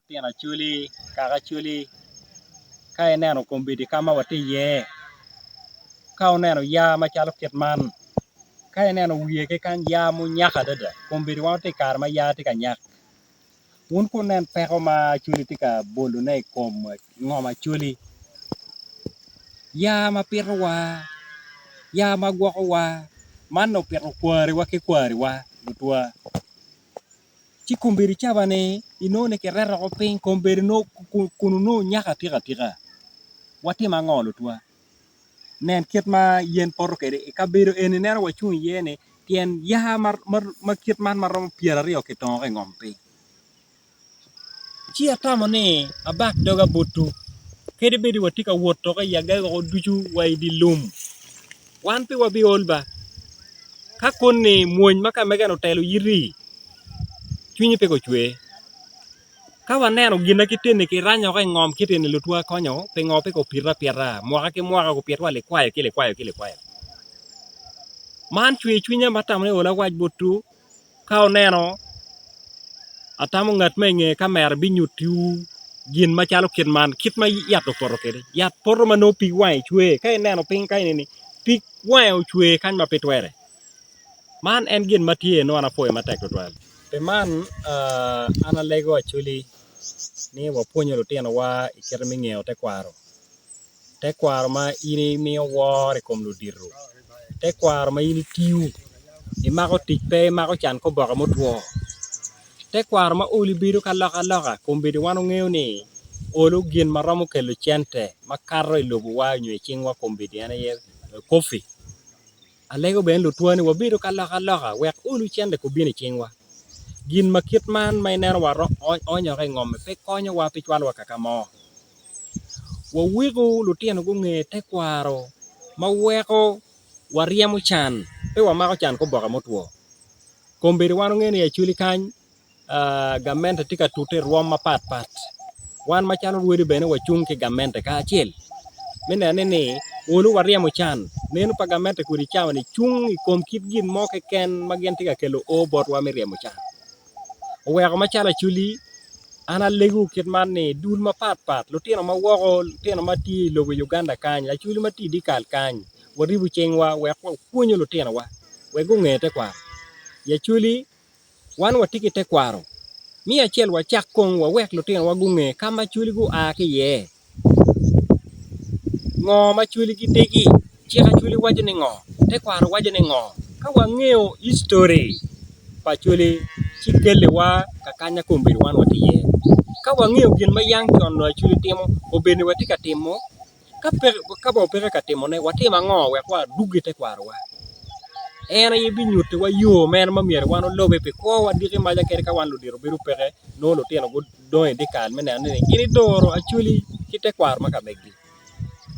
Tiena chuli, kaka chuli, ka ineno kombedi kama wati ye, ka uneno ya machalo kit man, ka ineno wiye ke kan ya munyaka dada, kombedi wan ti kar ma ya ti ka nyak. Un kunen peko ma chuli ti ka bolo ne kom ngoma chuli. Ya ma pito wa, ya ma gwoko wa, man no pito kwari wa ke kwari wa, lutwa. Chi kombedi chaba ni, inone ke rero ko ping kombedi no kunu no nyaka tika tika. Wati ma ngolo twa. Nen kit ma yen poro kede, kabedo eni nero wachung yene, tien ya mar kit man maromo piera rio ke tongo ke ngom ping. Chi atamo ni abak doga butu, kede bedi watika woto ka yaga ko duchu wa idi lum. Wan pi wabi olba, ka koni muony maka megano telo yiri, chunyi pe ko chwe. Ka waneno gina kitene ki ranyo ka ngom kitene lutwa konyo, pe ngope ko pira pira, mwaka ke mwaka ko pirwa le kwayo kile kwayo kile kwayo. Man chwe chunya matamo ne ola waj butu, ka oneno, atamo ngat ma inge kamera binyutiu, gin machalo kit man, kit ma yato poro kede. Yat poro mano pi wany chwe, ka ineno ping ka inini, pi wany chwe kany ma pitwere. Man en gin matie no anapoye matek tutwal. Pe man, ana lego achuli, ni wapuonyo lutino wa ikere ming'eyo tekwaro. Tekwaro ma ini miyo wore kom ludiru. Tekwaro ma ini tiu. Imako tik pe, imako chan ko boka motwo. Tekwaro ma oli bido ka loka loka, kombedi wano ng'eyo ni olo gin maromo kelo chente, makaro ilubu wa nywe chingwa kombedi ane ye kofi. Alego ben lutwa ni wabido ka loka loka, wek olu chende kubini chingwa. Gin makit man ma ineno waro onyo ka ngome pe konyo wa pi chwalo kaka mo. Wawigo lutino gung'e tekwaro ma weko wariemo chan pe wamako chan ko boka motwo. Kombedi wano ng'e ni achuli kany gamente tika tute ruom ma pat pat. Wan machalo rwedi bene wachung ke gamente ka achiel. Mine ni olu wariemo chan. Neno pa gamente kuri chawa ni chung ikom kit gin mo ke ken magien tika kelo o bot wa miriemo chan. Oweko machala chuli, ana legu kit man ni dul ma pat pat, lutino ma woko, lutino ma ti logo Uganda kany, la chuli ma ti dikal kany, waribu chengwa, weko puonyo lutino wa, wego ng'ete kwa. Ya chuli, wan watiki te kwaro, mi achiel wachak kong wa wek lutino wa gung'e, kama chuli gu aki ye. Ng'o ma chuli gi degi, chika chuli wajo ni ng'o, te kwaro wajo ni ng'o, ka wang'eyo history, pa chuli, chikele wa kakanya kombedi wan wati ye. Ka wang'eyo gin ma yang chon no chuli timo, obeni wati ka timo, ka ba opere ka timo ne, watima ng'o wek wa dugi te kwaro wa. Ena ye binyuti wa yo men ma miere wan olobe pe ko wa diki maja kere ka wan ludiro biru peke, no lutino go doe dikal mene anene, gini doro achuli kite kwaro maka megdi.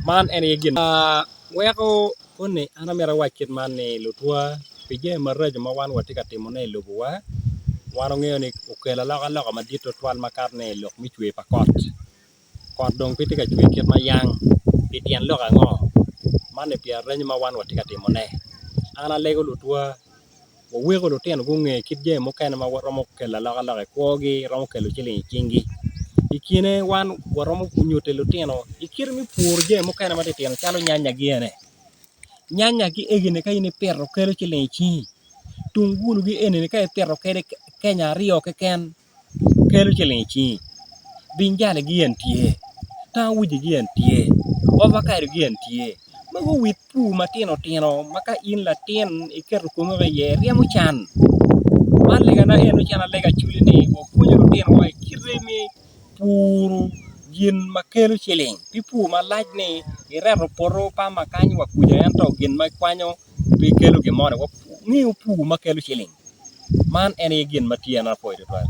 Man ene ye gin. Weko kone anamera wakit man ni lutwa, pije marajo ma wan wati ka timo ne lubu wa, wano ng'eyo ni ukela loka loka ma dito twal makar ne lok michwe pa kot. Kot dong piti ka chwe kit ma yang, pitien loka ng'o, mane pia renyo ma wan wati ka timo ne. Ana lego lutwa, wawego lutino gung'e kit je mokene ma waromo kela loka loka kwogi, romo kelo chiling chingi. Ikine wan waromo kunyute lutino, ikir mi pur je mokene matitino chalo nyanya gi ene. Nyanya gi egine ka ini perro kelo chiling chingi. Tungulu gi ene ka perro kede Kenya rio ke ken kelo chiling chingi. Binjale gi en tie, tawuji gi en tie, ovakado gi en tie. Mago wit pu matino tino, maka in latin ikeru kumo ga ye, riemo chan. Malega na eno chan alega chuli ni, wapunyo lutino wa ikirimi puru gin makelo chiling. Pipu malaj ni, irero poro pa makanyi wakuja ento gin makwanyo, pi kelo gimore, ng'iyo pu makelo chiling. Man ene gin matie na poide twa.